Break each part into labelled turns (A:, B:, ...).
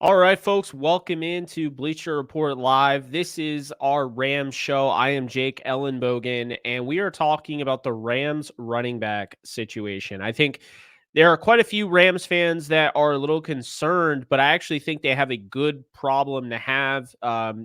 A: All right, folks, welcome into Bleacher Report Live. This is our Rams show. I am Jake Ellenbogen, and we are talking about the Rams running back situation. I think there are quite a few Rams fans that are a little concerned, but I actually think they have a good problem to have.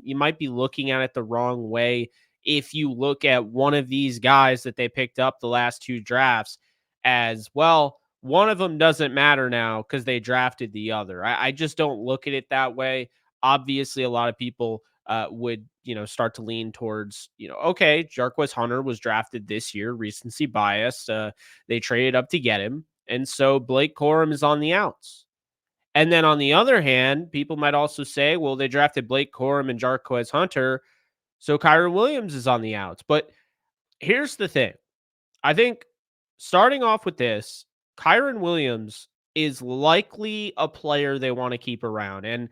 A: You might be looking at it the wrong way if you look at one of these guys that they picked up the last two drafts as well. One of them doesn't matter now because they drafted the other. I just don't look at it that way. Obviously, a lot of people would, start to lean towards, okay, Jarquez Hunter was drafted this year, recency bias. They traded up to get him. And so Blake Corum is on the outs. And then on the other hand, people might also say, well, they drafted Blake Corum and Jarquez Hunter. So Kyren Williams is on the outs. But here's the thing. I think starting off with this, Kyren Williams is likely a player they want to keep around. And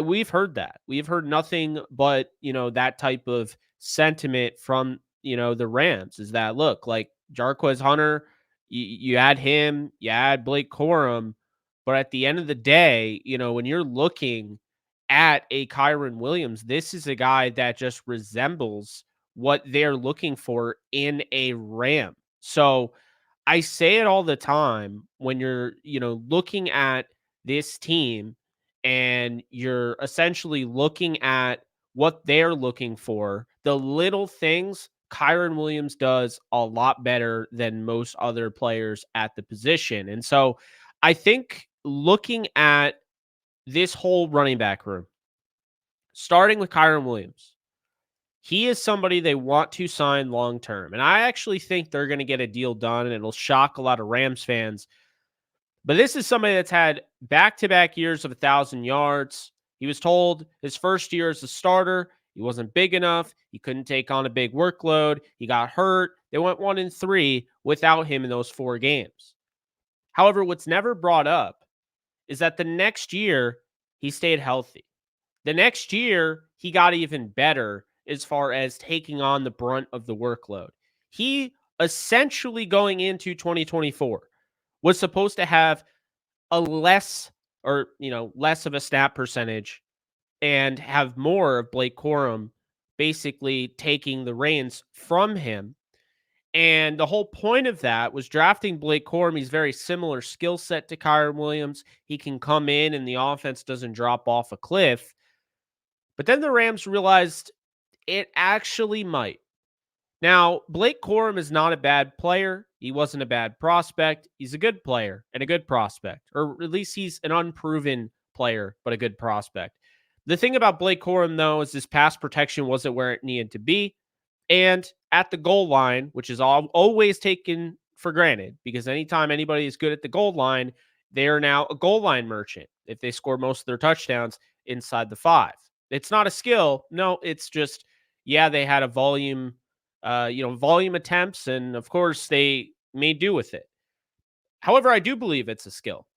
A: we've heard that. We've heard nothing but, that type of sentiment from, the Rams is that, look, like Jarquez Hunter, you add him, you add Blake Corum. But at the end of the day, when you're looking at a Kyren Williams, this is a guy that just resembles what they're looking for in a Ram. So I say it all the time when you're, looking at this team and you're essentially looking at what they're looking for, the little things Kyren Williams does a lot better than most other players at the position. And so I think looking at this whole running back room, starting with Kyren Williams, he is somebody they want to sign long term. And I actually think they're going to get a deal done, and it'll shock a lot of Rams fans. But this is somebody that's had back to back years of 1,000 yards. He was told his first year as a starter, he wasn't big enough. He couldn't take on a big workload. He got hurt. They went 1-3 without him in those 4 games. However, what's never brought up is that the next year he stayed healthy. The next year, he got even better as far as taking on the brunt of the workload. He essentially going into 2024 was supposed to have a less of a snap percentage and have more of Blake Corum basically taking the reins from him. And the whole point of that was drafting Blake Corum. He's very similar skill set to Kyren Williams. He can come in and the offense doesn't drop off a cliff. But then the Rams realized it actually might. Now, Blake Corum is not a bad player. He wasn't a bad prospect. He's a good player and a good prospect, or at least he's an unproven player, but a good prospect. The thing about Blake Corum, though, is his pass protection wasn't where it needed to be. And at the goal line, which is always taken for granted, because anytime anybody is good at the goal line, they are now a goal line merchant if they score most of their touchdowns inside the 5. It's not a skill. No, it's just, yeah, they had a volume attempts, and of course they made do with it. However, I do believe it's a skill,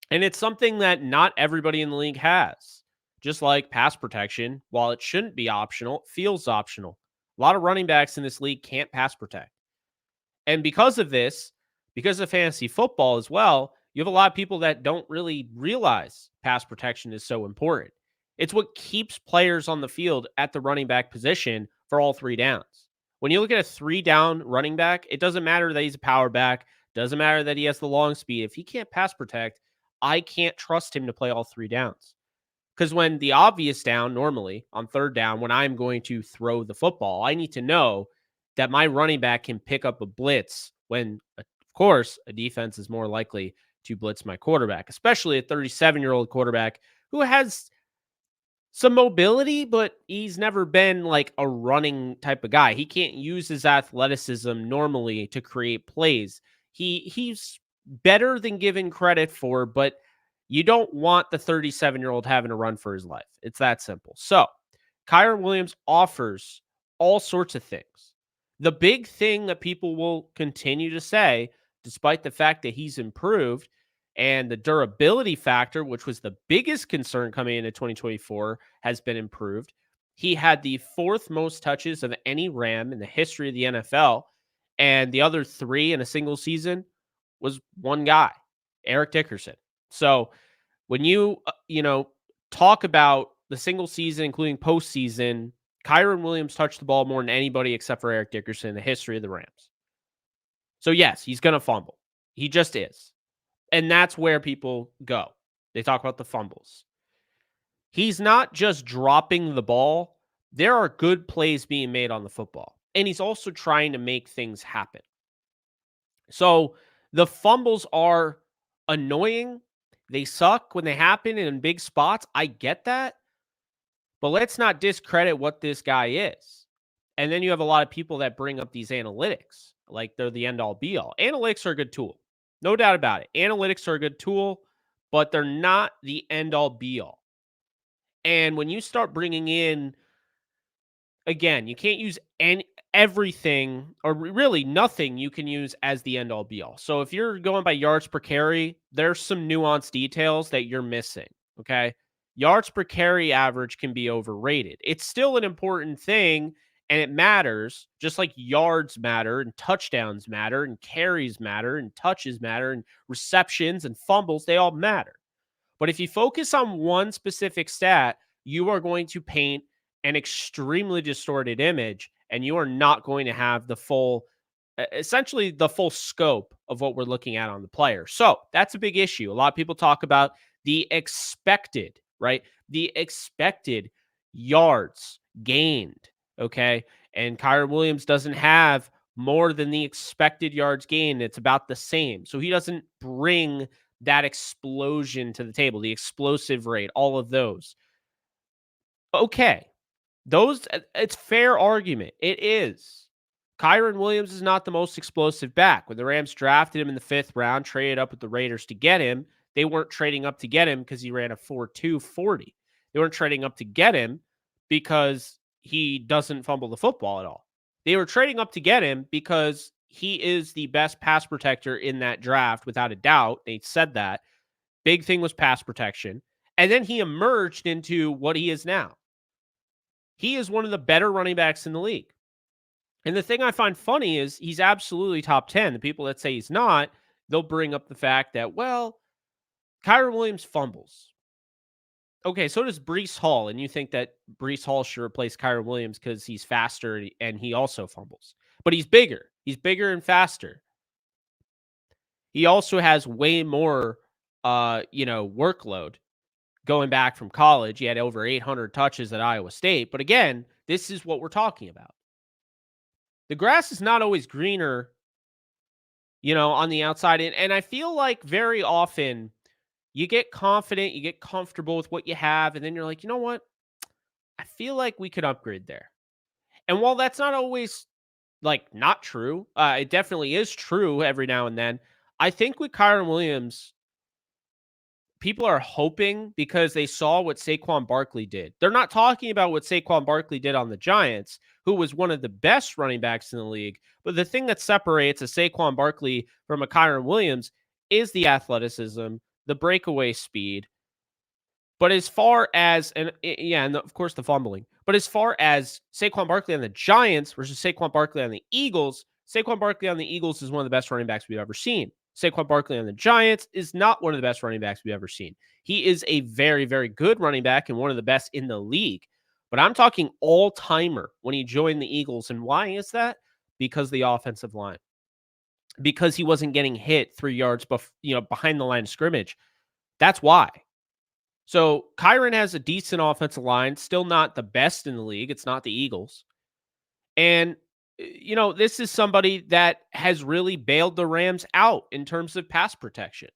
A: and it's something that not everybody in the league has. Just like pass protection, while it shouldn't be optional, it feels optional. A lot of running backs in this league can't pass protect. And because of this, because of fantasy football as well, you have a lot of people that don't really realize pass protection is so important. It's what keeps players on the field at the running back position for all 3 downs. When you look at a 3 down running back, it doesn't matter that he's a power back, doesn't matter that he has the long speed. If he can't pass protect, I can't trust him to play all 3 downs. Because when the obvious down, normally on 3rd down, when I'm going to throw the football, I need to know that my running back can pick up a blitz when, of course, a defense is more likely to blitz my quarterback, especially a 37-year-old quarterback who has some mobility, but he's never been like a running type of guy. He can't use his athleticism normally to create plays. He's better than given credit for, but you don't want the 37-year-old having to run for his life. It's that simple. So, Kyren Williams offers all sorts of things. The big thing that people will continue to say, despite the fact that he's improved, and the durability factor, which was the biggest concern coming into 2024, has been improved. He had the 4th most touches of any Ram in the history of the NFL. And the other 3 in a single season was one guy, Eric Dickerson. So when you talk about the single season, including postseason, Kyren Williams touched the ball more than anybody except for Eric Dickerson in the history of the Rams. So, yes, he's going to fumble. He just is. And that's where people go. They talk about the fumbles. He's not just dropping the ball. There are good plays being made on the football. And he's also trying to make things happen. So the fumbles are annoying. They suck when they happen in big spots. I get that. But let's not discredit what this guy is. And then you have a lot of people that bring up these analytics like they're the end all be all. Analytics are a good tool. No doubt about it. Analytics are a good tool, but they're not the end all be all. And when you start bringing in, again, you can't use everything or really nothing you can use as the end all be all. So if you're going by yards per carry, there's some nuanced details that you're missing. Okay. Yards per carry average can be overrated. It's still an important thing and it matters, just like yards matter and touchdowns matter and carries matter and touches matter and receptions and fumbles, they all matter. But if you focus on one specific stat, you are going to paint an extremely distorted image and you are not going to have the full, essentially the full scope of what we're looking at on the player. So that's a big issue. A lot of people talk about the expected, right? The expected yards gained. Okay. And Kyren Williams doesn't have more than the expected yards gained. It's about the same. So he doesn't bring that explosion to the table, the explosive rate, all of those. Okay. It's fair argument. It is. Kyren Williams is not the most explosive back. When the Rams drafted him in the 5th round, traded up with the Raiders to get him, they weren't trading up to get him because he ran a 4.2 40. They weren't trading up to get him because he doesn't fumble the football at all. They were trading up to get him because he is the best pass protector in that draft, without a doubt. They said that. Big thing was pass protection. And then he emerged into what he is now. He is one of the better running backs in the league. And the thing I find funny is he's absolutely top 10. The people that say he's not, they'll bring up the fact that, well, Kyren Williams fumbles. Okay, so does Breece Hall. And you think that Breece Hall should replace Kyren Williams because he's faster and he also fumbles. But he's bigger. He's bigger and faster. He also has way more, workload. Going back from college, he had over 800 touches at Iowa State. But again, this is what we're talking about. The grass is not always greener, on the outside. And I feel like very often you get confident, you get comfortable with what you have, and then you're like, you know what? I feel like we could upgrade there. And while that's not always not true, it definitely is true every now and then. I think with Kyren Williams, people are hoping because they saw what Saquon Barkley did. They're not talking about what Saquon Barkley did on the Giants, who was one of the best running backs in the league. But the thing that separates a Saquon Barkley from a Kyren Williams is the athleticism, the breakaway speed. But as far as, and of course the fumbling, but as far as Saquon Barkley on the Giants versus Saquon Barkley on the Eagles, Saquon Barkley on the Eagles is one of the best running backs we've ever seen. Saquon Barkley on the Giants is not one of the best running backs we've ever seen. He is a very, very good running back and one of the best in the league. But I'm talking all-timer when he joined the Eagles. And why is that? Because the offensive line. Because he wasn't getting hit 3 yards behind the line of scrimmage. That's why. So Kyren has a decent offensive line, still not the best in the league. It's not the Eagles. And, this is somebody that has really bailed the Rams out in terms of pass protection.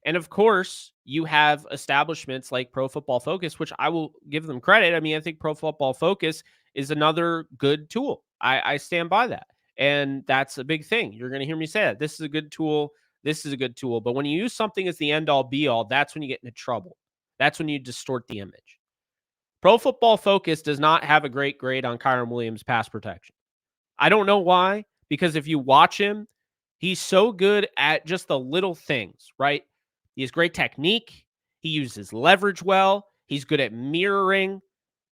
A: And of course, you have establishments like Pro Football Focus, which I will give them credit. I mean, I think Pro Football Focus is another good tool. I stand by that. And that's a big thing. You're going to hear me say that. This is a good tool. This is a good tool. But when you use something as the end all be all, that's when you get into trouble. That's when you distort the image. Pro Football Focus does not have a great grade on Kyren Williams' pass protection. I don't know why, because if you watch him, he's so good at just the little things, right? He has great technique. He uses leverage well. He's good at mirroring.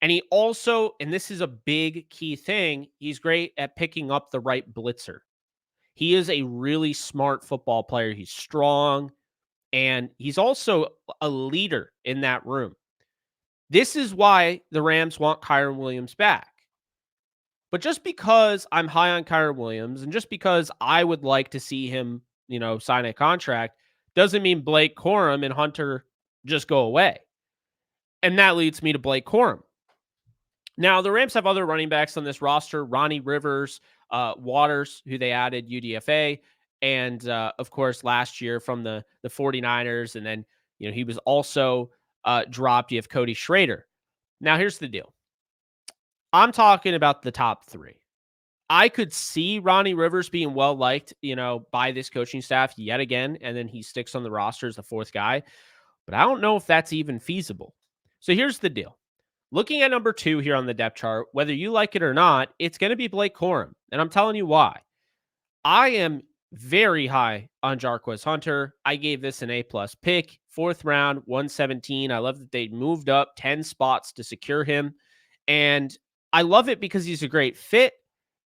A: And he also, and this is a big key thing, he's great at picking up the right blitzer. He is a really smart football player. He's strong. And he's also a leader in that room. This is why the Rams want Kyren Williams back. But just because I'm high on Kyren Williams and just because I would like to see him, sign a contract, doesn't mean Blake Corum and Hunter just go away. And that leads me to Blake Corum. Now, the Rams have other running backs on this roster: Ronnie Rivers, Waters, who they added UDFA, and of course, last year from the 49ers. And then, he was also dropped. You have Cody Schrader. Now, here's the deal. I'm talking about the top three. I could see Ronnie Rivers being well liked, by this coaching staff yet again, and then he sticks on the roster as the fourth guy. But I don't know if that's even feasible. So here's the deal. Looking at number 2 here on the depth chart, whether you like it or not, it's going to be Blake Corum. And I'm telling you why. I am very high on Jarquez Hunter. I gave this an A-plus pick, 4th round, 117. I love that they moved up 10 spots to secure him. And I love it because he's a great fit.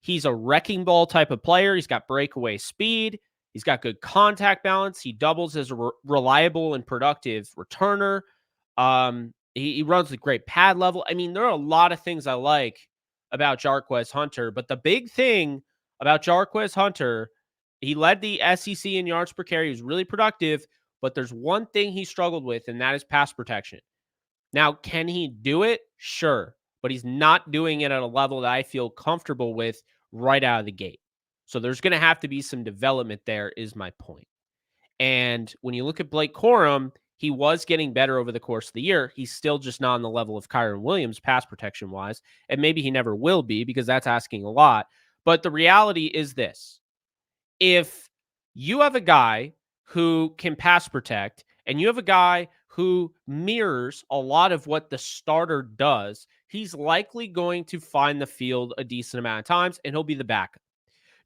A: He's a wrecking ball type of player. He's got breakaway speed. He's got good contact balance. He doubles as a reliable and productive returner. He runs with great pad level. I mean, there are a lot of things I like about Jarquez Hunter, but the big thing about Jarquez Hunter, he led the SEC in yards per carry. He was really productive, but there's one thing he struggled with, and that is pass protection. Now, can he do it? Sure, but he's not doing it at a level that I feel comfortable with right out of the gate. So there's going to have to be some development there, is my point. And when you look at Blake Corum, he was getting better over the course of the year. He's still just not on the level of Kyren Williams pass protection wise. And maybe he never will be because that's asking a lot. But the reality is this: if you have a guy who can pass protect and you have a guy who mirrors a lot of what the starter does, he's likely going to find the field a decent amount of times and he'll be the backup.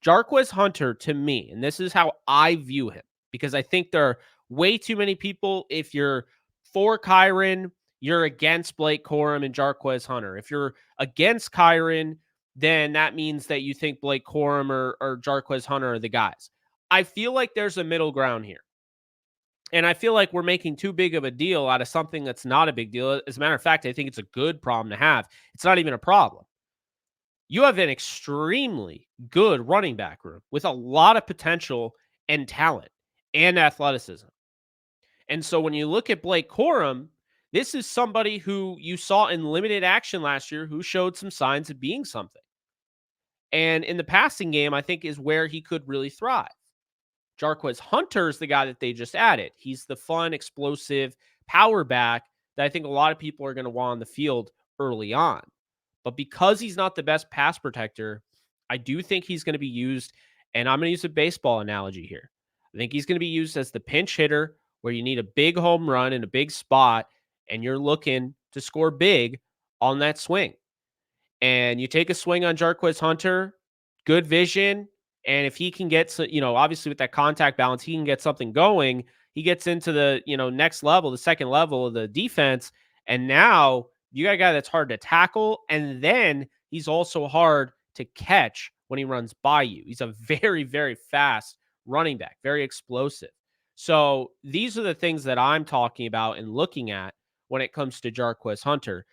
A: Jarquez Hunter, to me, and this is how I view him, because I think there are way too many people. If you're for Kyren, you're against Blake Corum and Jarquez Hunter. If you're against Kyren, then that means that you think Blake Corum or Jarquez Hunter are the guys. I feel like there's a middle ground here. And I feel like we're making too big of a deal out of something that's not a big deal. As a matter of fact, I think it's a good problem to have. It's not even a problem. You have an extremely good running back room with a lot of potential and talent and athleticism. And so when you look at Blake Corum, this is somebody who you saw in limited action last year who showed some signs of being something. And in the passing game, I think is where he could really thrive. Jarquez Hunter is the guy that they just added. He's the fun, explosive power back that I think a lot of people are going to want on the field early on. But because he's not the best pass protector, I do think he's going to be used, and I'm going to use a baseball analogy here. I think he's going to be used as the pinch hitter where you need a big home run in a big spot, and you're looking to score big on that swing. And you take a swing on Jarquez Hunter, good vision. And if he can get, obviously with that contact balance, he can get something going. He gets into the, next level, the second level of the defense. And now you got a guy that's hard to tackle. And then he's also hard to catch when he runs by you. He's a very, very fast running back, very explosive. So these are the things that I'm talking about and looking at when it comes to Jarquez Hunter.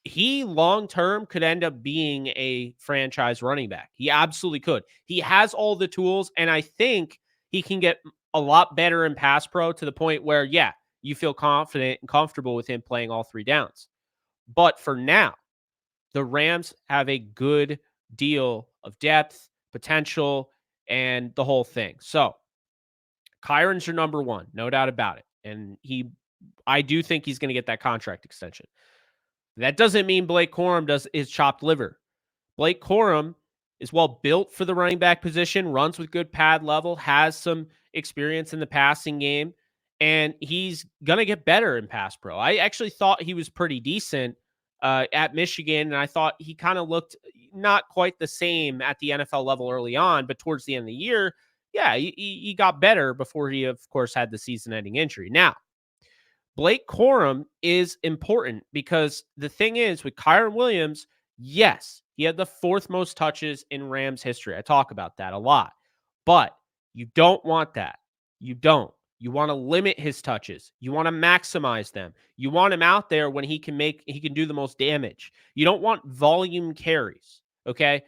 A: He long-term could end up being a franchise running back. He absolutely could. He has all the tools, and I think he can get a lot better in pass pro to the point where, yeah, you feel confident and comfortable with him playing all 3 downs. But for now, the Rams have a good deal of depth, potential, and the whole thing. So Kyren's your number 1, no doubt about it. And I do think he's going to get that contract extension. That doesn't mean Blake Corum is chopped liver. Blake Corum is well built for the running back position, runs with good pad level, has some experience in the passing game, and he's going to get better in pass pro. I actually thought he was pretty decent at Michigan, and I thought he kind of looked not quite the same at the NFL level early on, but towards the end of the year, yeah, he got better before he, of course, had the season-ending injury. Now, Blake Corum is important because the thing is with Kyren Williams, yes, he had the 4th most touches in Rams history. I talk about that a lot, but you don't want that. You don't. You want to limit his touches. You want to maximize them. You want him out there when he can do the most damage. You don't want volume carries, okay?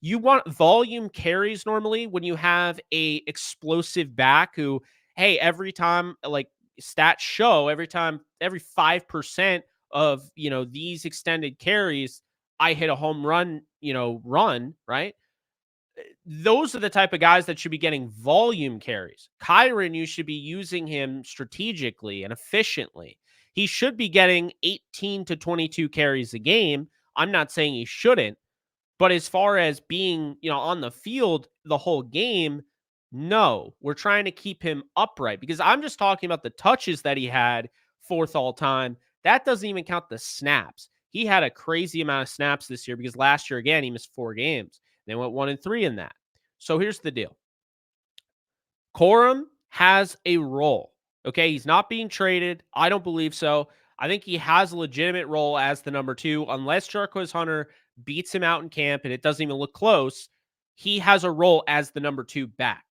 A: You want volume carries normally when you have a explosive back who, hey, every time, like stats show, every 5% of, these extended carries, I hit a home run, right? Those are the type of guys that should be getting volume carries. Kyren, you should be using him strategically and efficiently. He should be getting 18 to 22 carries a game. I'm not saying he shouldn't, but as far as being, on the field the whole game, no. We're trying to keep him upright because I'm just talking about the touches that he had, fourth all time. That doesn't even count the snaps. He had a crazy amount of snaps this year because last year, again, he missed 4 games. They went 1-3 in that. So here's the deal. Corum has a role. Okay. He's not being traded. I don't believe so. I think he has a legitimate role as the number 2, unless Jarquez Hunter beats him out in camp and it doesn't even look close. He has a role as the number 2 back.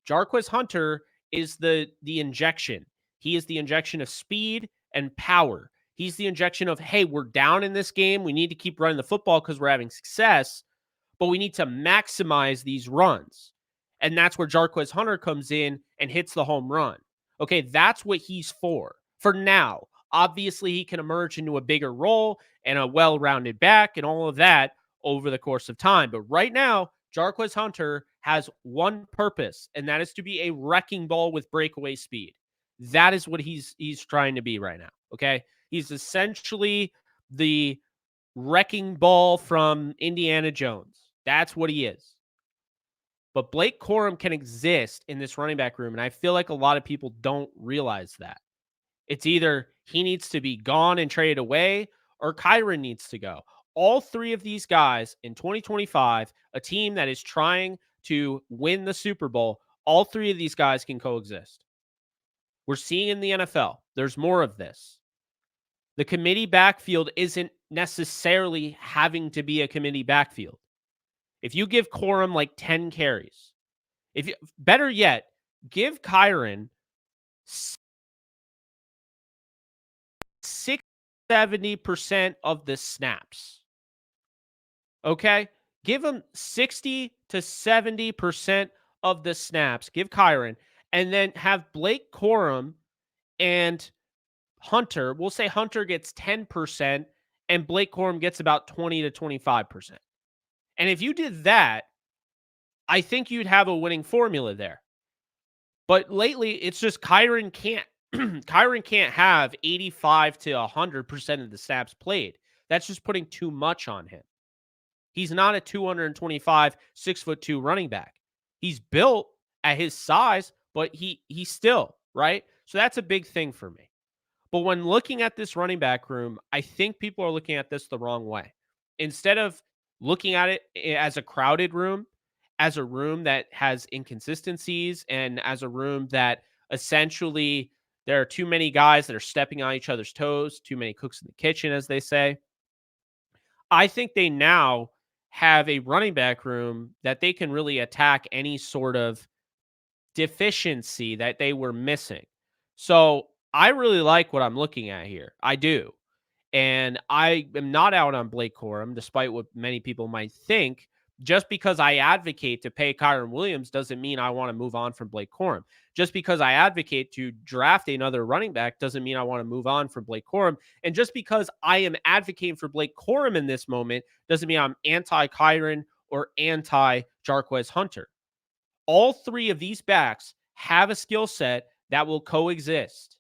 A: Jarquez Hunter is the injection. He is the injection of speed and power. He's the injection of, hey, we're down in this game. We need to keep running the football because we're having success, but we need to maximize these runs. And that's where Jarquez Hunter comes in and hits the home run. Okay, that's what he's for now. Obviously, he can emerge into a bigger role and a well-rounded back and all of that over the course of time. But right now, Jarquez Hunter has one purpose, and that is to be a wrecking ball with breakaway speed. That is what he's trying to be right now, okay? He's essentially the wrecking ball from Indiana Jones. That's what he is. But Blake Corum can exist in this running back room, and I feel like a lot of people don't realize that. It's either he needs to be gone and traded away or Kyren needs to go. All 3 of these guys in 2025, a team that is trying to win the Super Bowl, all 3 of these guys can coexist. We're seeing in the NFL, there's more of this. The committee backfield isn't necessarily having to be a committee backfield. If you give Corum like 10 carries, better yet, give Kyren 70% of the snaps. Okay? Give him 60 to 70% of the snaps. Give Kyren, and then have Blake Corum and Hunter. We'll say Hunter gets 10% and Blake Corum gets about 20 to 25%. And if you did that, I think you'd have a winning formula there. But lately, it's just Kyren can't Kyren can't have 85 to 100% of the snaps played. That's just putting too much on him. He's not a 225, 6'2" running back. He's built at his size, but he's still, right? So that's a big thing for me. But when looking at this running back room, I think people are looking at this the wrong way. Instead of looking at it as a crowded room, as a room that has inconsistencies, and as a room that essentially there are too many guys that are stepping on each other's toes, too many cooks in the kitchen, as they say. I think they now have a running back room that they can really attack any sort of deficiency that they were missing. So I really like what I'm looking at here. I do. And I am not out on Blake Corum, despite what many people might think. Just because I advocate to pay Kyren Williams doesn't mean I want to move on from Blake Corum. Just because I advocate to draft another running back doesn't mean I want to move on from Blake Corum. And just because I am advocating for Blake Corum in this moment doesn't mean I'm anti-Kyren or anti-Jarquez Hunter. All 3 of these backs have a skill set that will coexist.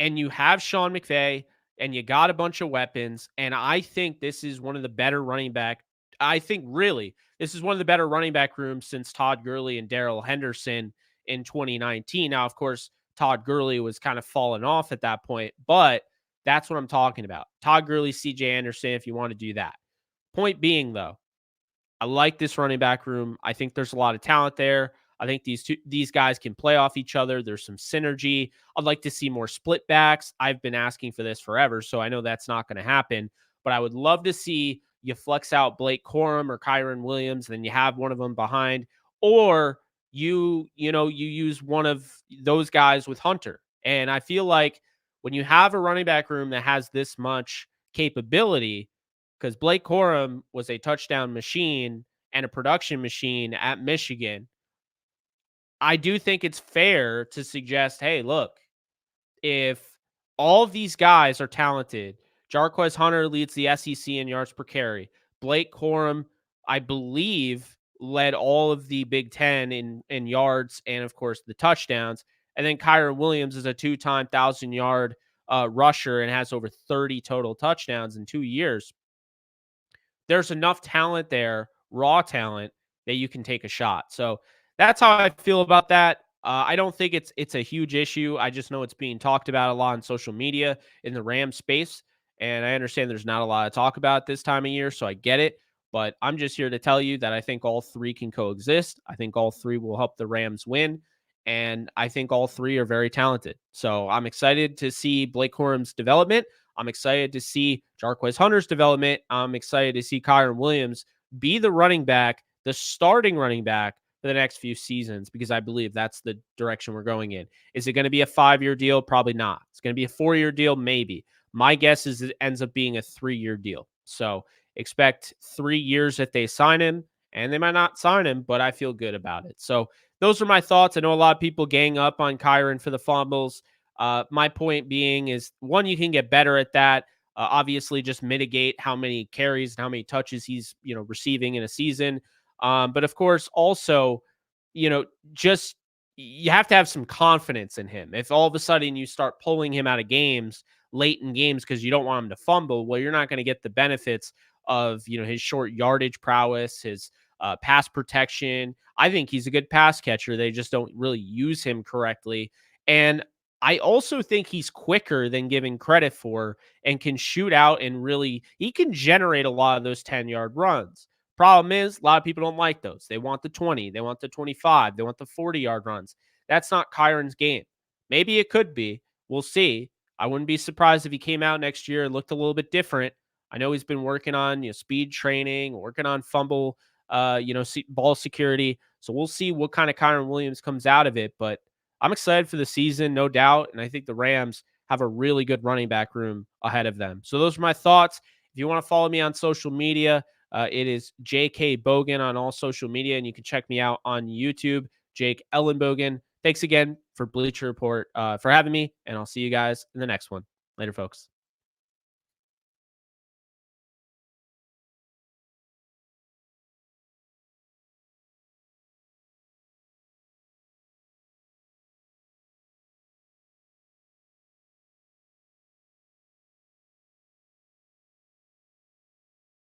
A: And you have Sean McVay, and you got a bunch of weapons. And I think this is one of the better running back. I think really this is one of the better running back rooms since Todd Gurley and Darrell Henderson in 2019. Now, of course, Todd Gurley was kind of falling off at that point, but that's what I'm talking about. Todd Gurley, CJ Anderson, if you want to do that. Point being, though, I like this running back room. I think there's a lot of talent there. I think these guys can play off each other. There's some synergy. I'd like to see more split backs. I've been asking for this forever, so I know that's not going to happen. But I would love to see you flex out Blake Corum or Kyren Williams, then you have one of them behind, or you use one of those guys with Hunter. And I feel like when you have a running back room that has this much capability, because Blake Corum was a touchdown machine and a production machine at Michigan, I do think it's fair to suggest, hey, look, if all of these guys are talented, Jarquez Hunter leads the SEC in yards per carry. Blake Corum, I believe, led all of the Big Ten in yards and, of course, the touchdowns. And then Kyren Williams is a two-time 1,000-yard rusher and has over 30 total touchdowns in 2 years. There's enough talent there, raw talent, that you can take a shot. So that's how I feel about that. I don't think it's a huge issue. I just know it's being talked about a lot on social media in the Rams space, and I understand there's not a lot to talk about this time of year, so I get it. But I'm just here to tell you that I think all three can coexist. I think all three will help the Rams win, and I think all three are very talented. So I'm excited to see Blake Corum's development. I'm excited to see Jarquez Hunter's development. I'm excited to see Kyren Williams be the running back, the starting running back for the next few seasons, because I believe that's the direction we're going in. Is it going to be a 5-year deal? Probably not. It's going to be a 4-year deal, maybe. My guess is it ends up being a 3-year deal. So expect 3 years if they sign him, and they might not sign him, but I feel good about it. So those are my thoughts. I know a lot of people gang up on Kyren for the fumbles. My point being is, one, you can get better at that. Obviously, just mitigate how many carries and how many touches he's receiving in a season. But of course, also, you know, just you have to have some confidence in him. If all of a sudden you start pulling him out of games late in games because you don't want him to fumble, well, you're not going to get the benefits of his short yardage prowess, his pass protection. I think he's a good pass catcher. They just don't really use him correctly. And I also think he's quicker than giving credit for, and can shoot out, and really he can generate a lot of those 10-yard runs. Problem is, a lot of people don't like those. They want the 20, they want the 25, they want the 40-yard runs. That's not Kyron's game. Maybe it could be. We'll see. I wouldn't be surprised if he came out next year and looked a little bit different. I know he's been working on speed training, working on fumble, ball security. So we'll see what kind of Kyren Williams comes out of it. But I'm excited for the season, no doubt. And I think the Rams have a really good running back room ahead of them. So those are my thoughts. If you want to follow me on social media, it is JK Bogan on all social media, and you can check me out on YouTube, Jake Ellenbogen. Thanks again for Bleacher Report for having me, and I'll see you guys in the next one. Later, folks.